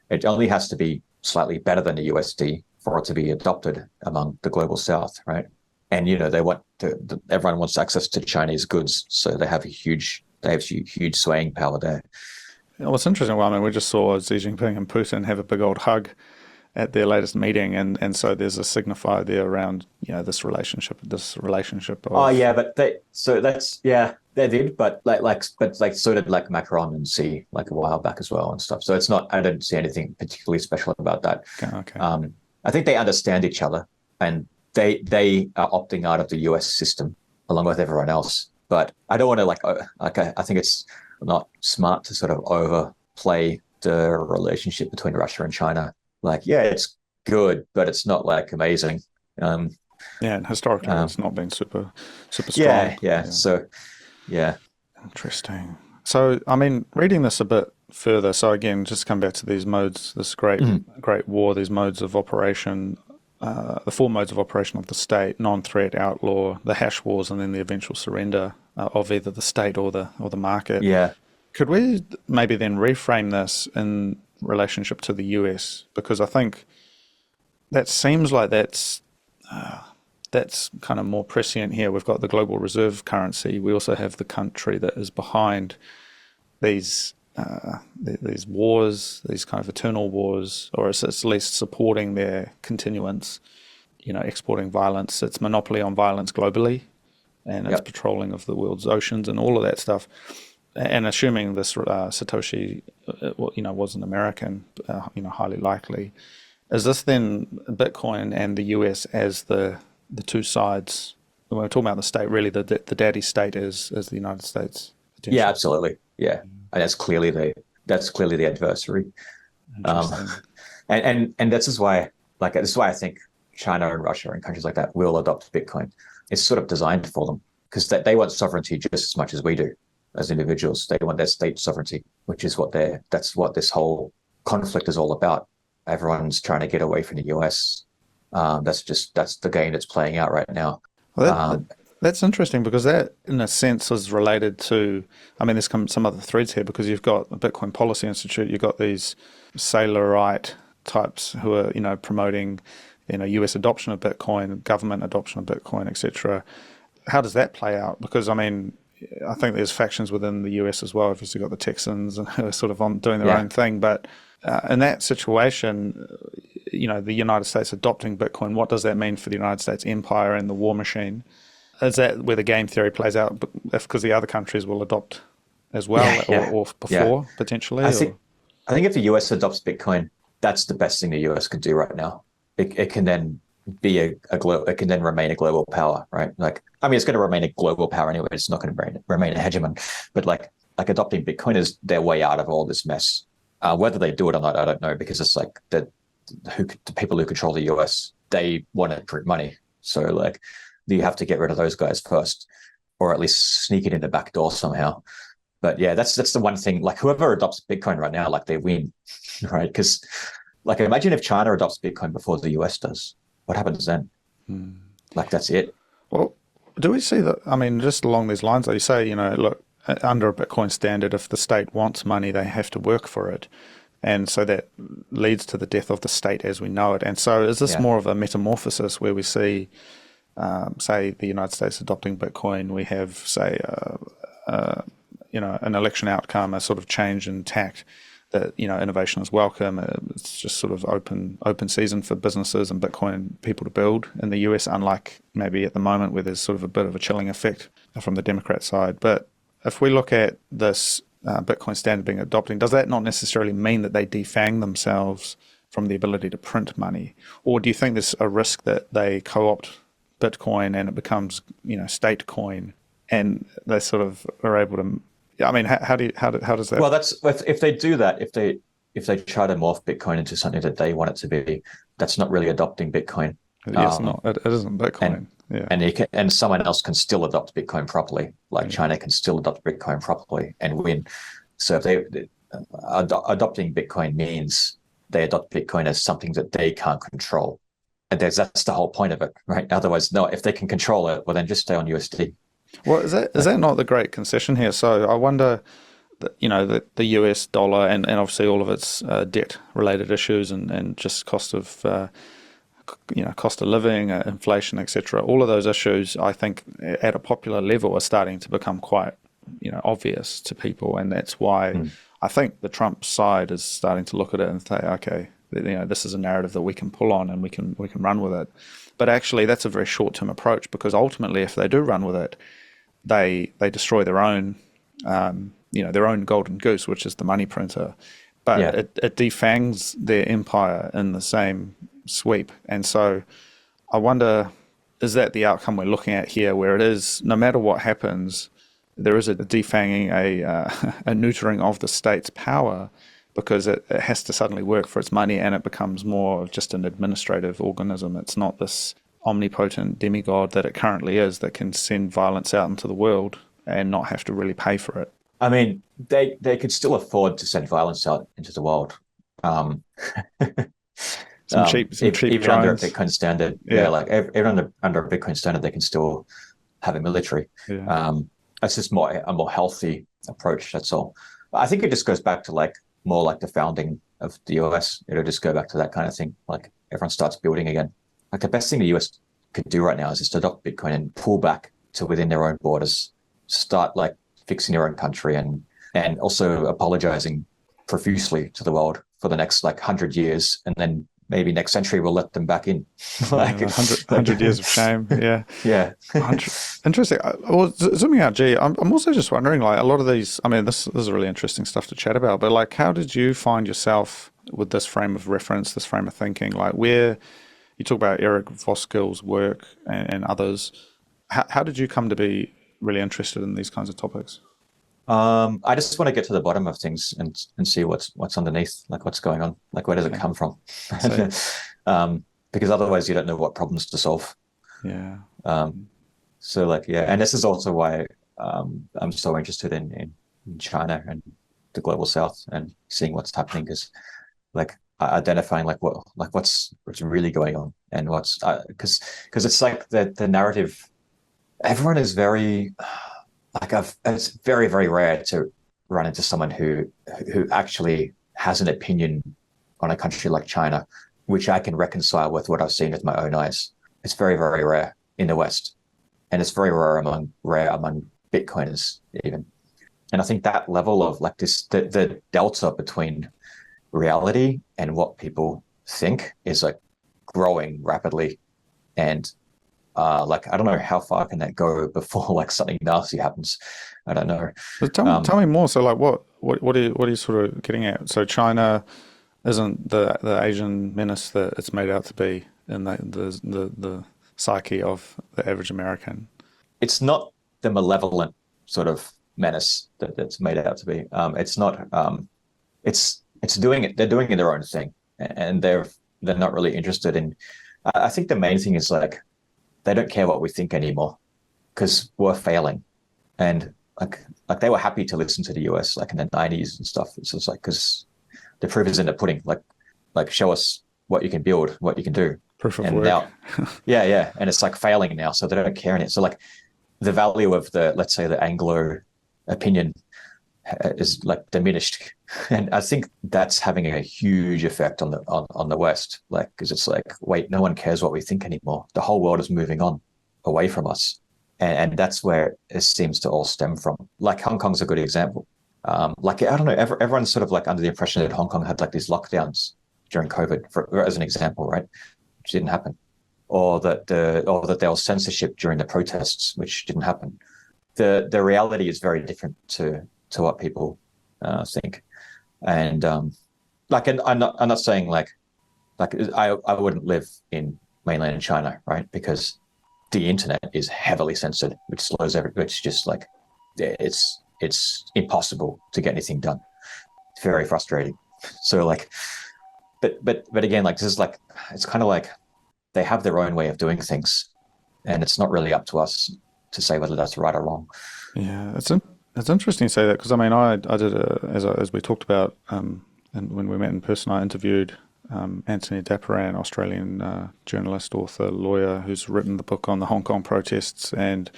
It only has to be slightly better than the USD for it to be adopted among the global South, right? And everyone wants access to Chinese goods, so they have huge swaying power there. What's interesting, well, I mean, we just saw Xi Jinping and Putin have a big old hug at their latest meeting, and so there's a signifier there around this relationship of, they did, but so did like Macron and Xi like a while back as well and stuff. So it's not, I don't see anything particularly special about that. Okay. I think they understand each other, and they are opting out of the US system along with everyone else. But I don't want to I think it's not smart to sort of overplay the relationship between Russia and China. Like, yeah, it's good, but it's not like amazing. And historically, it's not been super strong. Yeah. So, yeah. Interesting. So, I mean, reading this a bit further. So again, just come back to these modes, this great war, these modes of operation, the 4 modes of operation of the state: non-threat, outlaw, the hash wars, and then the eventual surrender of either the state or the market. Yeah. Could we maybe then reframe this in relationship to the US? Because I think that seems like that's kind of more prescient here. We've got the global reserve currency. We also have the country that is behind these wars, these kind of eternal wars, or it's at least supporting their continuance, exporting violence, its monopoly on violence globally, and its patrolling of the world's oceans and all of that stuff. And assuming this Satoshi, was an American, highly likely, is this then Bitcoin and the US as the two sides? When we're talking about the state, really the daddy state is the United States. Yeah, absolutely. Yeah, and that's clearly the adversary. And this is why I think China and Russia and countries like that will adopt Bitcoin. It's sort of designed for them because they want sovereignty just as much as we do. As individuals, they want their state sovereignty, which is that's what this whole conflict is all about. Everyone's trying to get away from the US. That's the game that's playing out right now. Well, that's interesting because that, in a sense, is related to. I mean, there's some other threads here because you've got the Bitcoin Policy Institute. You've got these Saylorite types who are, promoting, US adoption of Bitcoin, government adoption of Bitcoin, etc. How does that play out? Because I mean, I think there's factions within the US as well. Obviously, got the Texans and who are sort of doing their own thing. But in that situation, the United States adopting Bitcoin, what does that mean for the United States empire and the war machine? Is that where the game theory plays out? Because the other countries will adopt as well, or before potentially. I think if the US adopts Bitcoin, that's the best thing the US could do right now. It can then be it can then remain a global power, right? Like, I mean, it's going to remain a global power anyway. It's not going to remain a hegemon. But like adopting Bitcoin is their way out of all this mess. Whether they do it or not, I don't know, because it's like the people who control the US, they want to print money. So like, you have to get rid of those guys first, or at least sneak it in the back door somehow. But yeah, that's the one thing. Like, whoever adopts Bitcoin right now, like, they win, right? Because like, imagine if China adopts Bitcoin before the US does. What happens then? Like, that's it. Well, do we see that? I mean, just along these lines, you say, look, under a Bitcoin standard, if the state wants money, they have to work for it. And so that leads to the death of the state as we know it. And so is this more of a metamorphosis where we see, say, the United States adopting Bitcoin, we have, say, an election outcome, a sort of change in tact, that, innovation is welcome. It's just sort of open season for businesses and Bitcoin people to build in the US, unlike maybe at the moment where there's sort of a bit of a chilling effect from the Democrat side. But if we look at this Bitcoin standard being adopted, does that not necessarily mean that they defang themselves from the ability to print money? Or do you think there's a risk that they co-opt Bitcoin and it becomes, state coin, and they sort of are able to? I mean, how does that? Well, that's if they do that, if they try to morph Bitcoin into something that they want it to be, that's not really adopting Bitcoin. Yes, not. It isn't Bitcoin. And someone else can still adopt Bitcoin properly, like China can still adopt Bitcoin properly and win. So if they adopting Bitcoin means they adopt Bitcoin as something that they can't control, and that's the whole point of it, right? Otherwise, no. If they can control it, well, then just stay on USD. Well, is that not the great concession here? So I wonder, the US dollar and obviously all of its debt-related issues and just cost of living, inflation, etc. All of those issues, I think, at a popular level, are starting to become quite, obvious to people, and that's why I think the Trump side is starting to look at it and say, okay, this is a narrative that we can pull on and we can run with it. But actually, that's a very short-term approach, because ultimately, if they do run with it, they destroy their own, their own golden goose, which is the money printer. But it defangs their empire in the same sweep. And so I wonder, is that the outcome we're looking at here, where it is, no matter what happens, there is a defanging, a neutering of the state's power, because it has to suddenly work for its money, and it becomes more of just an administrative organism. It's not this omnipotent demigod that it currently is, that can send violence out into the world and not have to really pay for it. I mean, they could still afford to send violence out into the world. Some cheap even drones. under a Bitcoin standard. Like even under a Bitcoin standard, they can still have a military. It's just a more healthy approach. That's all. I think it just goes back to more like the founding of the US. It'll just go back to that kind of thing. Like everyone starts building again. Like the best thing the US could do right now is just adopt Bitcoin and pull back to within their own borders. Start fixing your own country and also apologizing profusely to the world for the next 100 years, and then maybe next century we'll let them back in. 100 years of shame. Yeah. Interesting. Well, zooming out, G, I'm also just wondering, a lot of these, I mean, this is really interesting stuff to chat about, but how did you find yourself with this frame of reference, this frame of thinking, where you talk about Eric Voskill's work and others, how did you come to be really interested in these kinds of topics? I just want to get to the bottom of things and see what's underneath, what's going on, where does it come from? Because otherwise you don't know what problems to solve. Yeah. And this is also why I'm so interested in China and the global South and seeing what's happening, because identifying what's really going on, and what's because it's the narrative. Everyone is very it's very, very rare to run into someone who actually has an opinion on a country like China, which I can reconcile with what I've seen with my own eyes. It's very, very rare in the West, and it's very rare among Bitcoiners even. And I think that level of the delta between reality and what people think is growing rapidly, and I don't know how far can that go before something nasty happens. I don't know. But tell me more. So what are you sort of getting at? So China isn't the Asian menace that it's made out to be in the psyche of the average American. It's not the malevolent sort of menace that it's made out to be. It's not. It's doing it. They're doing their own thing, and they're not really interested in. I think the main thing is they don't care what we think anymore, because we're failing, and they were happy to listen to the US in the 90s and stuff. It's just because the proof is in the pudding. Show us what you can build, what you can do. Proof of and work. Now, and it's failing now, so they don't care in it. So the value of the, let's say, the Anglo opinion is like diminished, and I think that's having a huge effect on the West. Like, because it's like, wait, no one cares what we think anymore. The whole world is moving on away from us, and that's where it seems to all stem from. Like Hong Kong's a good example. Like I don't know, everyone's sort of like under the impression that Hong Kong had like these lockdowns during COVID, as an example, right? Which didn't happen, or that there was censorship during the protests, which didn't happen. The reality is very different to what people think, and and I'm not saying like I wouldn't live in mainland China, right? Because the internet is heavily censored, which slows which just like it's impossible to get anything done. It's very frustrating. So like, but again, like this is like, it's kind of like they have their own way of doing things, and it's not really up to us to say whether that's right or wrong. Yeah, it's interesting you say that, because I mean I did as we talked about, and when we met in person, I interviewed Anthony Daparan, Australian journalist, author, lawyer, who's written the book on the Hong Kong protests, and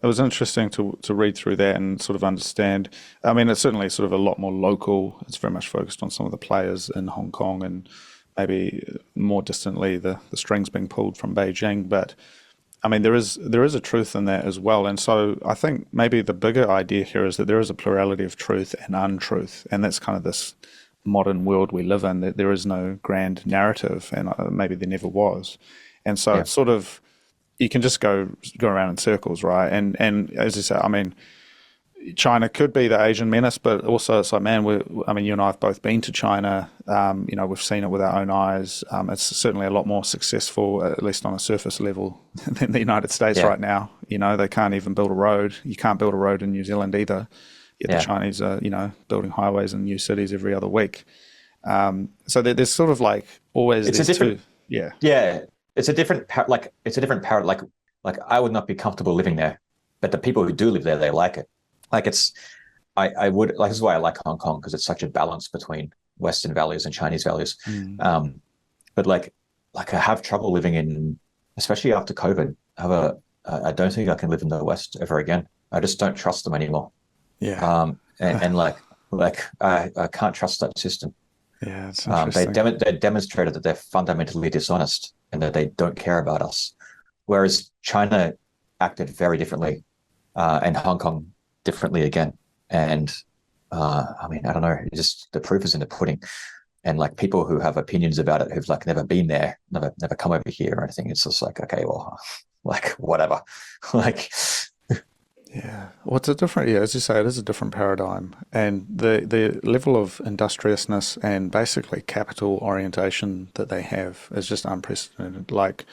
it was interesting to read through that and sort of understand. I mean, it's certainly sort of a lot more local. It's very much focused on some of the players in Hong Kong, and maybe more distantly the strings being pulled from Beijing. But I mean, there is a truth in that as well. And so I think maybe the bigger idea here is that there is a plurality of truth and untruth, and that's kind of this modern world we live in, that there is no grand narrative, and maybe there never was. And so it's sort of, you can just go around in circles, right? And as you say, I mean, China could be the Asian menace, but also it's like, man, you and I have both been to China. We've seen it with our own eyes. It's certainly a lot more successful, at least on a surface level, than the United States right now. They can't even build a road. You can't build a road in New Zealand either. Yet the Chinese are, building highways in new cities every other week. So there's sort of like always it's a different, yeah. It's a different like I would not be comfortable living there, but the people who do live there, they like it. Like I would like, this is why I like Hong Kong, because it's such a balance between Western values and Chinese values. But like I have trouble living in, especially after COVID. I don't think I can live in the West ever again. I just don't trust them anymore. Yeah. And I can't trust that system. Yeah, it's interesting. They demonstrated that they're fundamentally dishonest and that they don't care about us. Whereas China acted very differently, and Hong Kong differently again. And I mean, I don't know, just the proof is in the pudding. And like people who have opinions about it, who've like never been there, never come over here or anything, it's just like, okay, well, like whatever. Like, yeah. Well, it's a different, as you say, it is a different paradigm. And the level of industriousness and basically capital orientation that they have is just unprecedented. Like,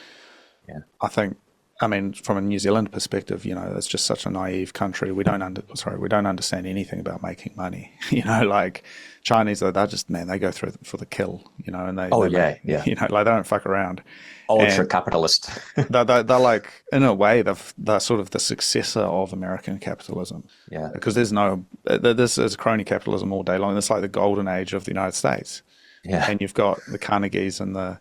I think, I mean, from a New Zealand perspective, it's just such a naive country. We don't understand anything about making money. Like Chinese, they're just, man, they go through for the kill. And they like they don't fuck around. Ultra capitalist. they're like, in a way, they're sort of the successor of American capitalism. Yeah. Because this is crony capitalism all day long. It's like the golden age of the United States. Yeah. And you've got the Carnegies and the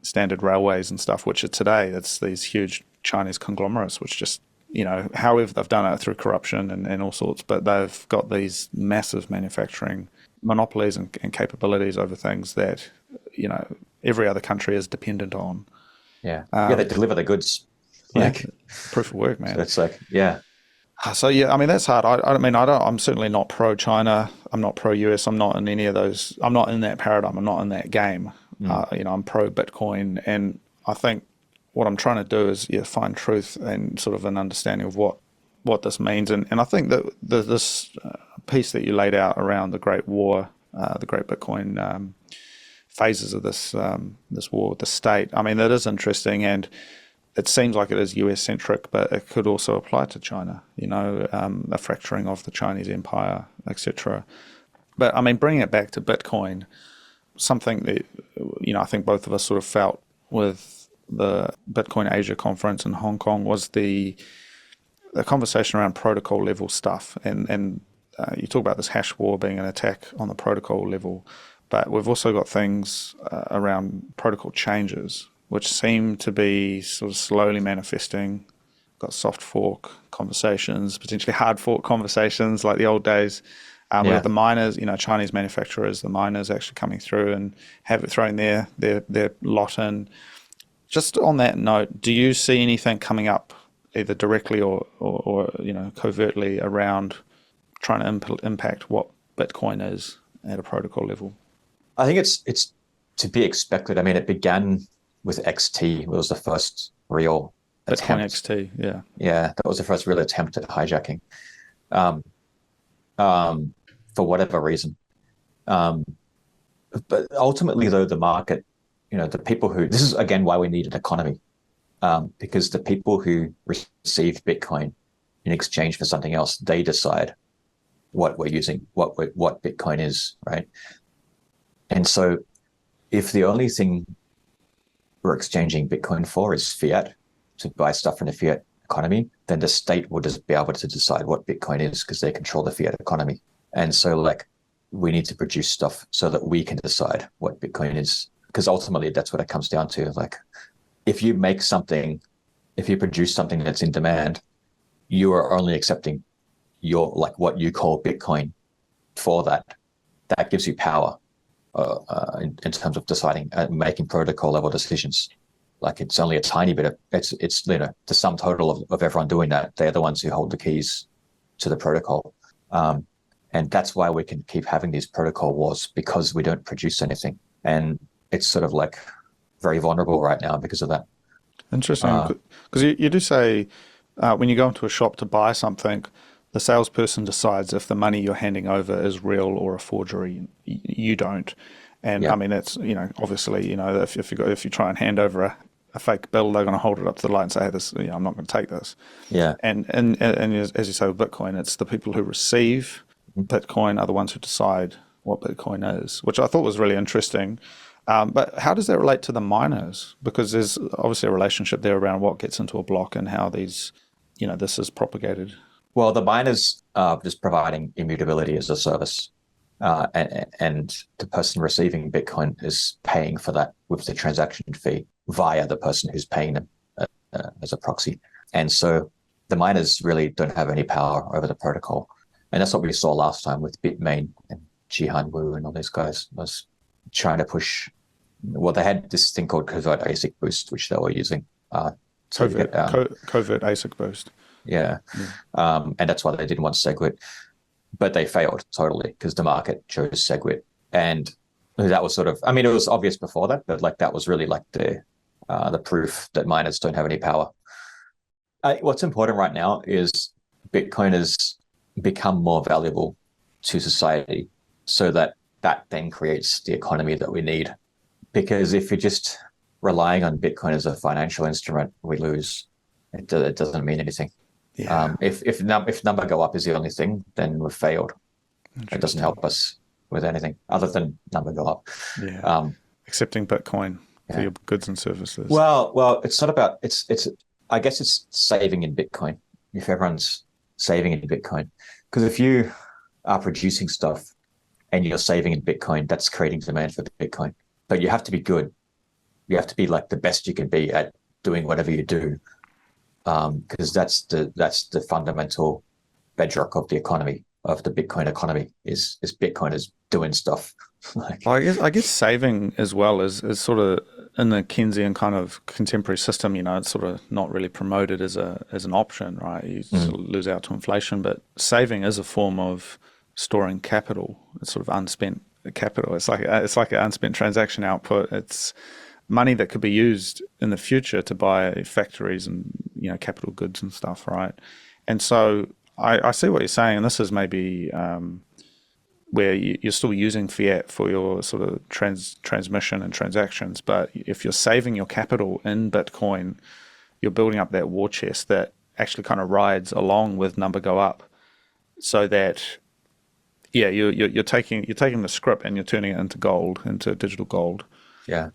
Standard Railways and stuff, which are today, it's these huge Chinese conglomerates, which just, however they've done it through corruption and all sorts, but they've got these massive manufacturing monopolies and capabilities over things that, every other country is dependent on. Yeah. They deliver the goods. Like, proof of work, man. So it's like, yeah. So I mean, that's hard. I'm certainly not pro-China. I'm not pro-US. I'm not in any of those. I'm not in that paradigm. I'm not in that game. I'm pro-Bitcoin, and I think what I'm trying to do is find truth and sort of an understanding of what this means. And I think that this piece that you laid out around the Great War, the Great Bitcoin phases of this war with the state, I mean, that is interesting, and it seems like it is US-centric, but it could also apply to China, a fracturing of the Chinese empire, etc. But I mean, bringing it back to Bitcoin, something that, I think both of us sort of felt with the Bitcoin Asia conference in Hong Kong was the conversation around protocol level stuff. And you talk about this hash war being an attack on the protocol level, but we've also got things around protocol changes, which seem to be sort of slowly manifesting, got soft fork conversations, potentially hard fork conversations like the old days. We've got the miners, Chinese manufacturers, the miners actually coming through and throwing their lot in. Just on that note, do you see anything coming up either directly or covertly around trying to impact what Bitcoin is at a protocol level? I think it's to be expected. I mean, it began with XT. It was the first real Bitcoin attempt. XT, yeah. Yeah, that was the first real attempt at hijacking. For whatever reason. But ultimately, though, the market, the people this is again why we need an economy, because the people who receive Bitcoin in exchange for something else, they decide what we're using, what Bitcoin is, right? And so if the only thing we're exchanging Bitcoin for is fiat, to buy stuff in the fiat economy, then the state will just be able to decide what Bitcoin is because they control the fiat economy. And so we need to produce stuff so that we can decide what Bitcoin is, because ultimately that's what it comes down to. If you produce something that's in demand, you are only accepting what you call Bitcoin for that. That gives you power in terms of deciding, making protocol level decisions. It's only a tiny bit of it's the sum total of everyone doing that. They're the ones who hold the keys to the protocol. And that's why we can keep having these protocol wars, because we don't produce anything. And it's sort of very vulnerable right now because of that. Interesting. Because you do say when you go into a shop to buy something, the salesperson decides if the money you're handing over is real or a forgery. You don't. And I mean, it's, obviously, if you try and hand over a fake bill, they're going to hold it up to the light and say, hey, this, I'm not going to take this. Yeah. And as you say with Bitcoin, it's the people who receive Bitcoin are the ones who decide what Bitcoin is, which I thought was really interesting. But how does that relate to the miners? Because there's obviously a relationship there around what gets into a block and how this is propagated. Well, the miners are just providing immutability as a service. And the person receiving Bitcoin is paying for that with the transaction fee via the person who's paying them as a proxy. And so the miners really don't have any power over the protocol. And that's what we saw last time with Bitmain and Jihan Wu and all these guys, was trying to push. Well, they had this thing called covert ASIC boost, which they were using. Covert ASIC boost. Yeah. And that's why they didn't want SegWit. But they failed totally because the market chose SegWit. And that was it was obvious before that, but that was really the proof that miners don't have any power. What's important right now is Bitcoin has become more valuable to society, so that then creates the economy that we need. Because if you're just relying on Bitcoin as a financial instrument, we lose. It doesn't mean anything. Yeah. If number go up is the only thing, then we've failed. It doesn't help us with anything other than number go up. Yeah. Accepting Bitcoin for your goods and services. Well, it's not about it's. I guess it's saving in Bitcoin. If everyone's saving in Bitcoin, because if you are producing stuff and you're saving in Bitcoin, that's creating demand for Bitcoin. But you have to be good. You have to be the best you can be at doing whatever you do. Because that's the fundamental bedrock of the economy, of the Bitcoin economy, is Bitcoin is doing stuff. I guess saving as well is sort of in the Keynesian kind of contemporary system. It's sort of not really promoted as an option, right? You sort of lose out to inflation, but saving is a form of storing capital. It's sort of unspent capital. It's like an unspent transaction output. It's money that could be used in the future to buy factories and capital goods and stuff, right? And so I see what you're saying, and this is maybe where you're still using fiat for your sort of transmission and transactions, but if you're saving your capital in Bitcoin, you're building up that war chest that actually kind of rides along with number go up, so that you're taking the script and you're turning it into gold, into digital gold. Yeah.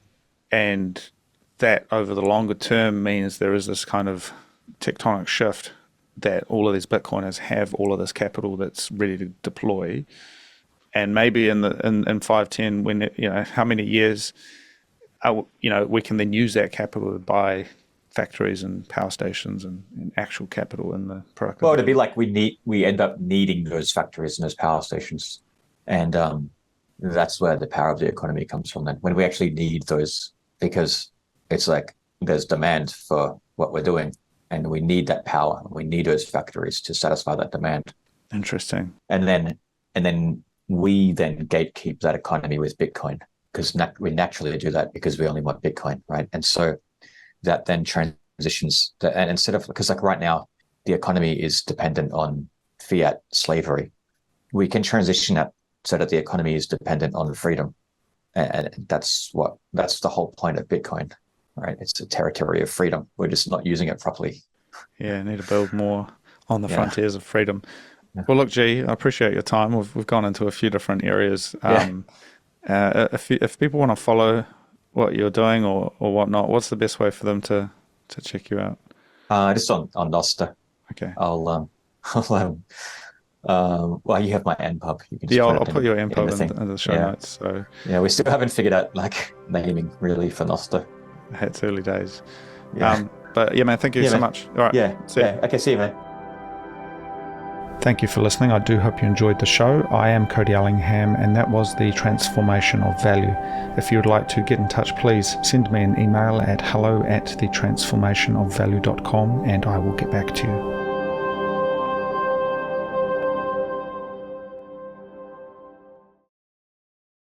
And that over the longer term means there is this kind of tectonic shift that all of these Bitcoiners have all of this capital that's ready to deploy. And maybe in 5-10, when how many years we can then use that capital to buy factories and power stations and actual capital in the product. Well, it'd be like we end up needing those factories and those power stations, and that's where the power of the economy comes from. Then, when we actually need those, because it's like there's demand for what we're doing, and we need that power. We need those factories to satisfy that demand. Interesting. And then we then gatekeep that economy with Bitcoin, because we naturally do that because we only want Bitcoin, right? And so that then transitions, and instead of, because like right now, the economy is dependent on fiat slavery, we can transition that so that the economy is dependent on freedom. And that's the whole point of Bitcoin, right? It's a territory of freedom. We're just not using it properly. Yeah, need to build more on the Yeah. frontiers of freedom. Yeah. Well, look, G, I appreciate your time. We've gone into a few different areas. If people want to follow what you're doing or whatnot, what's the best way for them to check you out? Just on Nostr. Okay. Well, you have my NPub. You can just I'll put your NPub in the show Yeah. notes. So yeah, we still haven't figured out like naming really for Nostr. it's early days. Yeah. But yeah, man, thank you so much. All right. Yeah. See you. Yeah. Okay. See you, man. Thank you for listening. I do hope you enjoyed the show. I am Cody Allingham, and that was the transformation of value. If you would like to get in touch, please send me an email at hello@thetransformationofvalue.com, and I will get back to you.